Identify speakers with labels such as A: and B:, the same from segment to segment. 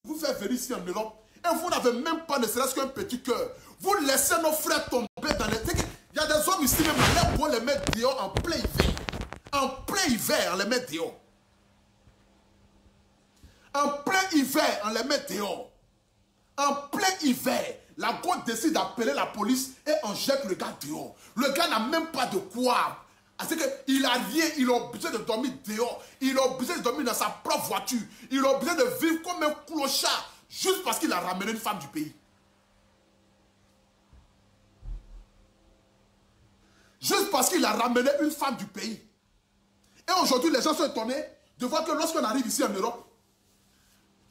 A: vous faire venir ici en Europe et vous n'avez même pas ne serait-ce qu'un petit cœur. Vous laissez nos frères tomber dans les... Il y a des hommes ici même, là, pour les mettre dehors en plein hiver. En plein hiver, on les met dehors. En plein hiver, on les met dehors. En plein hiver, la côte décide d'appeler la police et on jette le gars dehors. Le gars n'a même pas de quoi. C'est qu'il a rien, il est obligé de dormir dehors. Il est obligé de dormir dans sa propre voiture. Il est obligé de vivre comme un clochard juste parce qu'il a ramené une femme du pays. Juste parce qu'il a ramené une femme du pays. Et aujourd'hui, les gens sont étonnés de voir que lorsqu'on arrive ici en Europe,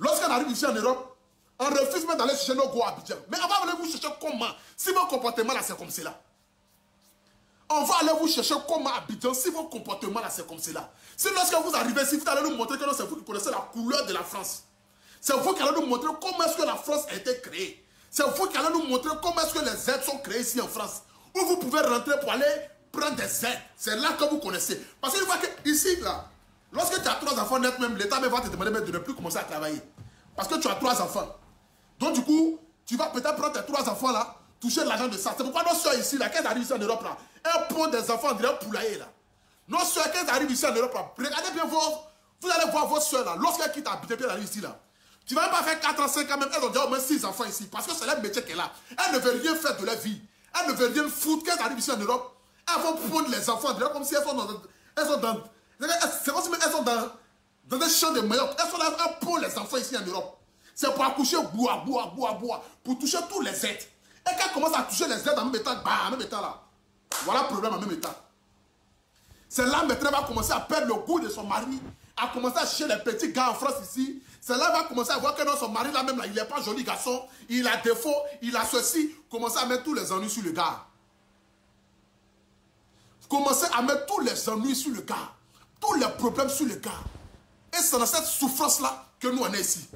A: on refuse même d'aller chercher nos gros Abidjan. Mais on va aller vous chercher comment? Si votre comportement là, c'est comme cela. On va aller vous chercher comment Abidjan si votre comportement là, c'est comme cela. Si lorsque vous arrivez ici, vous allez nous montrer que c'est vous qui connaissez la couleur de la France. C'est vous qui allez nous montrer comment est-ce que la France a été créée. C'est vous qui allez nous montrer comment est-ce que les aides sont créées ici en France. Où vous pouvez rentrer pour aller prendre des aides. C'est là que vous connaissez. Parce qu'une fois que ici, là, lorsque tu as 3 enfants net, même l'État va te demander de ne plus commencer à travailler. Parce que tu as 3 enfants. Donc du coup, tu vas peut-être prendre tes 3 enfants là, toucher l'argent de ça. C'est pourquoi nos soeurs ici, là, quand elles arrivent ici en Europe, là, elles prennent des enfants en direct poulailler là. Nos soeurs, quand elles arrivent ici en Europe, là, regardez bien vous allez voir vos soeurs là, lorsqu'elles quittent Abidjan, elles arrivent ici là. Tu ne vas même pas faire 4 ans, 5 ans même, elles ont déjà au moins 6 enfants ici. Parce que c'est leur métier qu'elle a. Elles ne veulent rien faire de leur vie. Elles ne veulent rien foutre. Quand elles arrivent ici en Europe, elles vont prendre les enfants en direct comme si elles sont dans... C'est comme si elles sont dans des champs de maillots. Elles sont là, elles prennent les enfants ici en Europe. C'est pour accoucher, boire, pour toucher tous les aides. Et quand elles commencent à toucher les aides en même temps, bah, en même temps là, voilà le problème en même temps. C'est là maintenant qu'elle va commencer à perdre le goût de son mari, à commencer à chercher les petits gars en France ici. C'est là qu'elle va commencer à voir que non, son mari là même, là, il n'est pas joli garçon, il a défaut, il a ceci. Commencer à mettre tous les ennuis sur le gars. Commencer à mettre tous les ennuis sur le gars, tous les problèmes sur le gars. Et c'est dans cette souffrance-là que nous on est ici.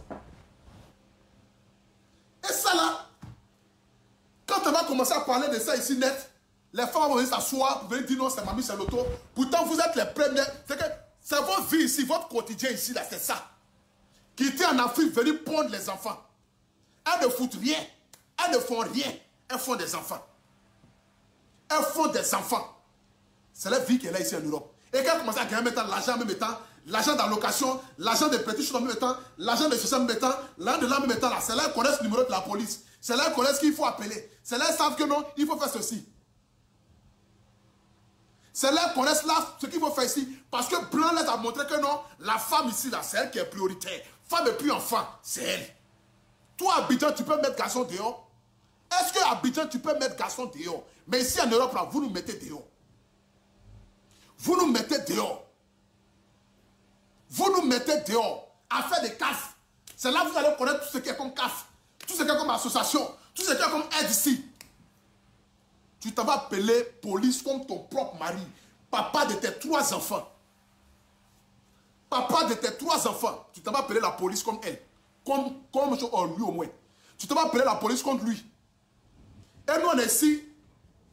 A: Et ça là, quand on va commencer à parler de ça ici net, les femmes vont venir s'asseoir pour venir dire non, c'est mamie, c'est l'auto. Pourtant, vous êtes les premiers. C'est votre vie ici, votre quotidien ici, là, c'est ça. Quitter en Afrique, venir prendre les enfants. Elles ne foutent rien. Elles ne font rien. Elles font des enfants. Elles font des enfants. C'est la vie qu'elle a ici en Europe. Et quand elle commence à gagner en même temps l'argent en même temps, l'argent d'allocation, l'argent des petits choses en même temps, l'argent de ceci en même temps, l'un de là en même temps, c'est là qu'elles connaissent le numéro de la police. C'est là qu'elles connaissent qu'il faut appeler. C'est là qu'elles savent que non, il faut faire ceci. C'est là qu'on laisse là ce qu'il faut faire ici. Parce que Blanc les a montré que non, la femme ici, là, c'est elle qui est prioritaire. Femme et puis enfant, c'est elle. Toi, Abidjan, tu peux mettre garçon dehors. Est-ce que Abidjan, tu peux mettre garçon dehors? Mais ici en Europe, là, vous nous mettez dehors. Vous nous mettez dehors. Vous nous mettez dehors à faire des CAF. C'est là que vous allez connaître tout ce qui est comme CAF. Tout ce qui est comme association. Tout ce qui est comme aide ici. Tu t'en vas appeler police comme ton propre mari. Papa de tes 3 enfants. Papa de tes 3 enfants. Tu t'en vas appeler la police comme elle. Comme lui au moins. Tu t'en vas appeler la police contre lui. Et nous on est ici.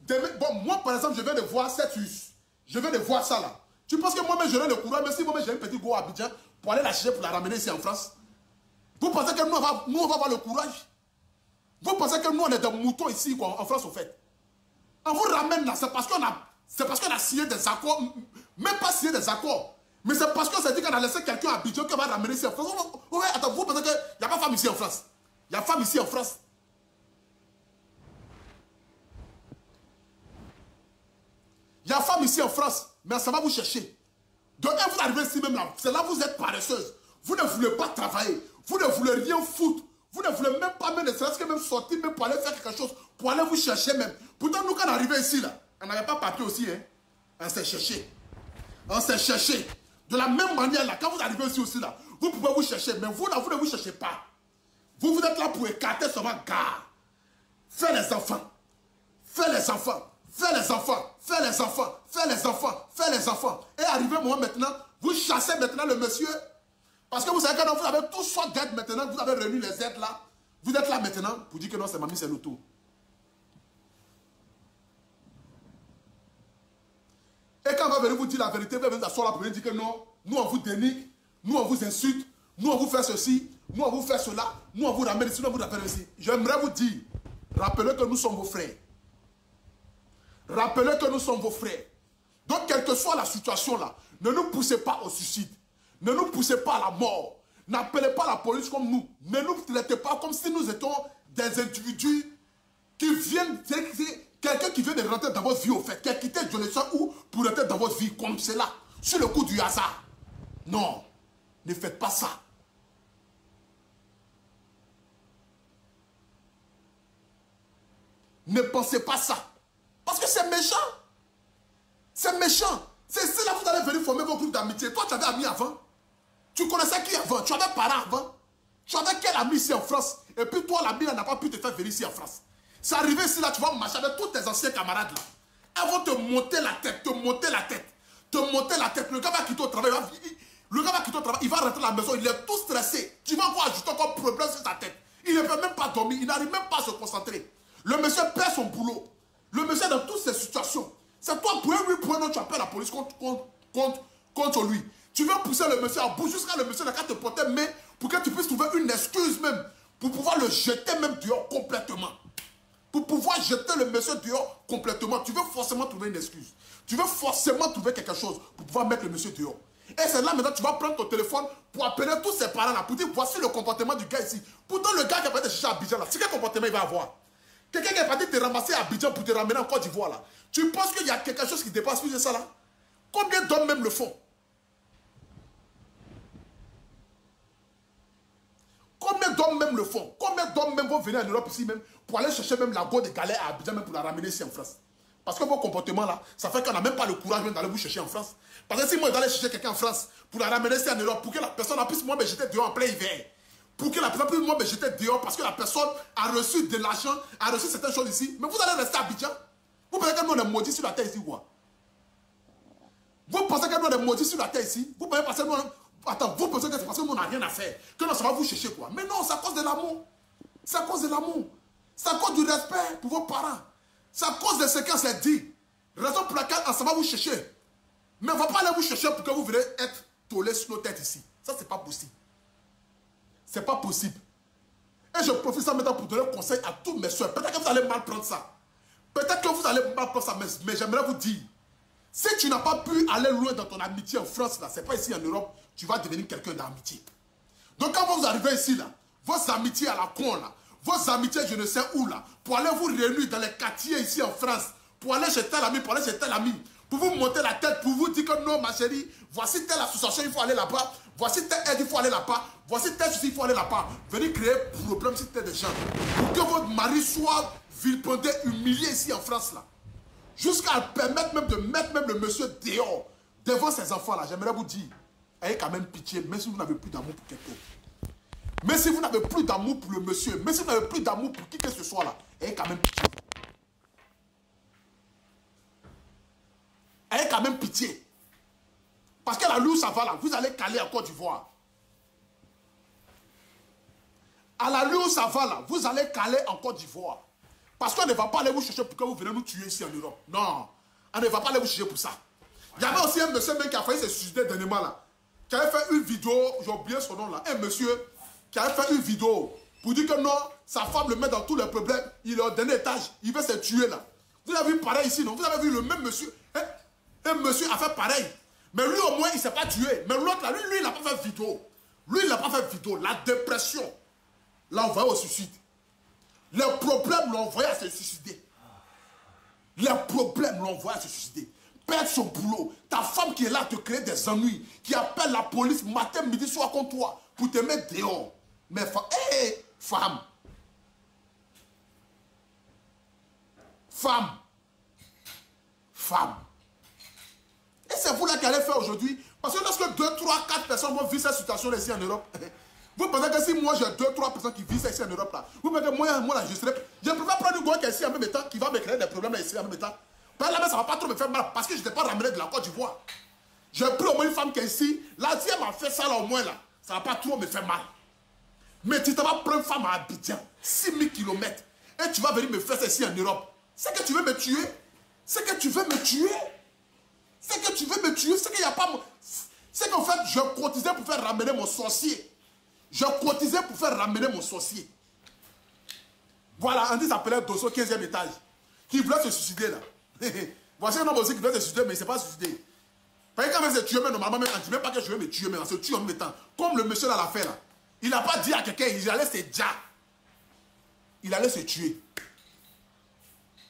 A: Bon, moi par exemple, je viens de voir cette use. Je viens de voir ça là. Tu penses que moi-même j'aurai le courage, mais si moi-même j'ai un petit go à Abidjan pour aller la chercher pour la ramener ici en France. Vous pensez que nous on va avoir le courage? Vous pensez que nous on est des moutons ici quoi, en France au fait? On vous ramène là, c'est parce qu'on a signé des accords, même pas signé des accords, mais c'est parce qu'on s'est dit qu'on a laissé quelqu'un à Abidjan qui va ramener ici en France. Attends, vous pensez qu'il n'y a pas de femme ici en France? Il y a femme ici en France. Il y a femme ici en France, mais ça va vous chercher. Donc, quand vous arrivez ici même là, c'est là que vous êtes paresseuse. Vous ne voulez pas travailler. Vous ne voulez rien foutre. Vous ne voulez même pas, même ne serait-ce que même sortir, même pour aller faire quelque chose, pour aller vous chercher même. Pourtant, nous, quand on est arrivé ici, là, on n'avait pas papier aussi, hein. On s'est cherché. On s'est cherché. De la même manière, là, quand vous arrivez ici aussi, là, vous pouvez vous chercher, mais vous, là, vous ne vous cherchez pas. Vous êtes là pour écarter seulement gare. Fais les enfants. Fais les enfants. Fais les enfants. Fais les enfants. Fais les enfants. Fais les enfants. Et arrivé moi maintenant, vous chassez maintenant le monsieur. Parce que vous savez que vous avez tout sortes d'aides maintenant, vous avez réuni les aides là. Vous êtes là maintenant pour dire que non, c'est mamie, c'est l'auto. Et quand on va venir vous dire la vérité, vous allez venir s'asseoir là pour venir dire que non, nous on vous dénigre, nous on vous insulte, nous on vous fait ceci, nous on vous fait cela, nous on vous ramène ici, nous on vous ramène ici. J'aimerais vous dire, rappelez que nous sommes vos frères. Rappelez que nous sommes vos frères. Donc, quelle que soit la situation là, ne nous poussez pas au suicide. Ne nous poussez pas à la mort. N'appelez pas la police comme nous. Ne nous traitez pas comme si nous étions des individus qui viennent, quelqu'un qui vient de rentrer dans votre vie au fait, qui a quitté je ne sais où pour rentrer dans votre vie comme cela, sur le coup du hasard. Non, ne faites pas ça. Ne pensez pas ça. Parce que c'est méchant. C'est méchant. C'est là que vous allez venir former vos groupes d'amitié. Toi, tu avais amis avant. Tu connaissais qui avant? Tu avais parents avant. Tu avais quel ami ici en France? Et puis toi, l'ami n'a pas pu te faire venir ici en France. C'est arrivé ici, là, tu vas marcher avec tous tes anciens camarades là. Elles vont te monter la tête, te monter la tête. Te monter la tête. Le gars va quitter au travail. Il va rentrer à la maison. Il est tout stressé. Tu vas encore ajouter encore problème sur sa tête. Il ne peut même pas dormir. Il n'arrive même pas à se concentrer. Le monsieur perd son boulot. Le monsieur dans toutes ces situations. C'est toi pour lui prendre, tu appelles la police contre lui. Tu veux pousser le monsieur à bout jusqu'à le monsieur n'a qu'à te porter main pour que tu puisses trouver une excuse même. Pour pouvoir le jeter même dehors complètement. Pour pouvoir jeter le monsieur dehors complètement. Tu veux forcément trouver une excuse. Tu veux forcément trouver quelque chose pour pouvoir mettre le monsieur dehors. Et c'est là maintenant tu vas prendre ton téléphone pour appeler tous ses parents là. Pour dire voici le comportement du gars ici. Pourtant le gars qui a pas été chercher à Abidjan là. C'est quel comportement il va avoir? Quelqu'un qui est parti te ramasser à Abidjan pour te ramener en Côte d'Ivoire là. Tu penses qu'il y a quelque chose qui dépasse plus de ça là? Combien d'hommes même le font? Combien d'hommes même le font? Combien d'hommes même vont venir en Europe ici même pour aller chercher même la go de galère à Abidjan même pour la ramener ici en France? Parce que vos comportements là, ça fait qu'on n'a même pas le courage même d'aller vous chercher en France. Parce que si moi j'allais chercher quelqu'un en France pour la ramener ici en Europe, pour que la personne puisse moi me jeter dehors en plein hiver. Pour que la personne puisse moi me jeter dehors parce que la personne a reçu de l'argent, a reçu certaines choses ici. Mais vous allez rester à Abidjan. Vous pensez que nous on est maudits sur la terre ici quoi? Vous pensez que nous on est maudits sur la terre ici? Vous pensez que nous attends, vous pensez que c'est parce que nous on n'a rien à faire que non, ça va vous chercher quoi? Mais non, c'est à cause de l'amour. C'est à cause de l'amour. C'est à cause du respect pour vos parents. C'est à cause de ce qu'on s'est dit. Raison pour laquelle ça va vous chercher. Mais on ne va pas aller vous chercher pour que vous venez être tolés sur nos têtes ici. Ça, c'est pas possible. C'est pas possible. Et je profite ça maintenant pour donner conseil à tous mes soeurs. Peut-être que vous allez mal prendre ça. Peut-être que vous allez mal prendre ça, mais j'aimerais vous dire, si tu n'as pas pu aller loin dans ton amitié en France, là, c'est pas ici en Europe, tu vas devenir quelqu'un d'amitié. Donc quand vous arrivez ici, là, vos amitiés à la con, là, vos amitiés je ne sais où, là, pour aller vous réunir dans les quartiers ici en France, pour aller chez tel ami, pour aller chez tel ami, pour vous monter la tête, pour vous dire que non, ma chérie, voici telle association, il faut aller là-bas, voici telle aide, il faut aller là-bas, voici tel souci, il faut aller là-bas. Venez créer problème sur des gens. Pour que votre mari soit vilipendé, humilié ici en France, là. Jusqu'à permettre même de mettre même le monsieur dehors, devant ses enfants, là. J'aimerais vous dire, ayez quand même pitié, même si vous n'avez plus d'amour pour quelqu'un. Mais si vous n'avez plus d'amour pour le monsieur, mais si vous n'avez plus d'amour pour qui que ce soit, là, ayez quand même pitié. Ayez quand même pitié. Parce que la loue, ça va là. Vous allez caler en Côte d'Ivoire. À la loue, ça va là. Vous allez caler en Côte d'Ivoire. Parce qu'on ne va pas aller vous chercher pour que vous venez nous tuer ici en Europe. Non. On ne va pas aller vous chercher pour ça. Il y avait aussi un monsieur même qui a failli se suicider dernièrement là. Qui avait fait une vidéo, j'ai oublié son nom là. Un monsieur qui avait fait une vidéo pour dire que non, sa femme le met dans tous les problèmes. Il est au dernier étage. Il veut se tuer là. Vous avez vu pareil ici, non? Vous avez vu le même monsieur. Un monsieur a fait pareil. Mais lui, au moins, il ne s'est pas tué. Mais l'autre, là, lui, il n'a pas fait vidéo. Lui, il n'a pas fait vidéo. La dépression l'a envoyé au suicide. Les problèmes l'ont envoyé à se suicider. Les problèmes l'ont envoyé à se suicider. Perdre son boulot. Ta femme qui est là te crée des ennuis. Qui appelle la police matin, midi, soir contre toi. Pour te mettre dehors. Mais femme. Femme. Femme. Et c'est vous là qui allez faire aujourd'hui. Parce que lorsque 2, 3, 4 personnes vont vivre cette situation ici en Europe, vous pensez que si moi j'ai 2, 3 personnes qui vivent ici en Europe là, vous pensez que moi là je serais. Je préfère prendre une gosse qui est ici en même temps, qui va me créer des problèmes ici en même temps. Par là, ça ne va pas trop me faire mal parce que je n'étais pas ramené de la Côte d'Ivoire. J'ai pris au moins une femme qui est ici. Là, si elle m'a fait ça là au moins là, ça ne va pas trop me faire mal. Mais tu vas prendre une femme à Abidjan, 6000 km, et tu vas venir me faire ça ici en Europe. C'est que tu veux me tuer. C'est que tu veux me tuer. C'est que tu veux me tuer, c'est qu'il n'y a pas... C'est qu'en fait, je cotisais pour faire ramener mon sorcier. Je cotisais pour faire ramener mon sorcier. Voilà, Andy s'appelait Dosso, 15e étage. Qui voulait se suicider là. Voici un homme aussi qui voulait se suicider, mais il ne s'est pas suicidé. Parce que quand même se tuer, normalement, même, on ne dit même pas que je vais me tuer, mais on se tue en même temps. Comme le monsieur là l'a fait là. Il n'a pas dit à quelqu'un, il allait se dire. Il allait se tuer.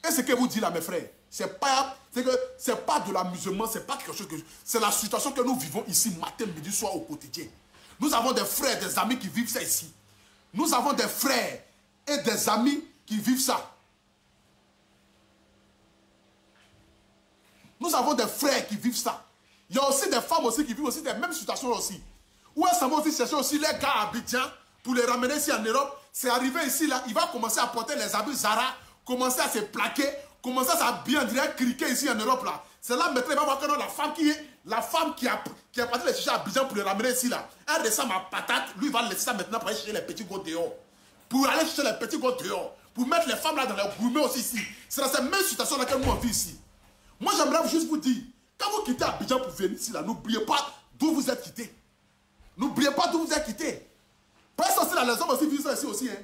A: Et ce que vous dites là, mes frères, c'est pas de l'amusement, c'est pas quelque chose que... C'est la situation que nous vivons ici, matin, midi, soir, au quotidien. Nous avons des frères, des amis qui vivent ça ici. Nous avons des frères et des amis qui vivent ça. Nous avons des frères qui vivent ça. Il y a aussi des femmes aussi qui vivent aussi des mêmes situations aussi. Où elles s'en vont aussi chercher aussi les gars à Abidjan pour les ramener ici en Europe. C'est arrivé ici là, il va commencer à porter les habits Zara, commencer à se plaquer, commencer à s'habiller, on dirait criquer ici en Europe là. C'est là maintenant il va voir que non, la femme qui est partie les chercher à Abidjan pour les ramener ici là, elle ressemble à patate, lui il va laisser ça maintenant pour aller chercher les petits gars dehors. Pour aller chercher les petits gars dehors. Pour mettre les femmes là dans les gourmets aussi ici. C'est dans cette même situation là que nous on vit ici. Moi j'aimerais juste vous dire, quand vous quittez Abidjan pour venir ici là, n'oubliez pas d'où vous êtes quitté. N'oubliez pas d'où vous êtes quitté. Parce que aussi là, les hommes aussi vivent ça ici aussi. Hein.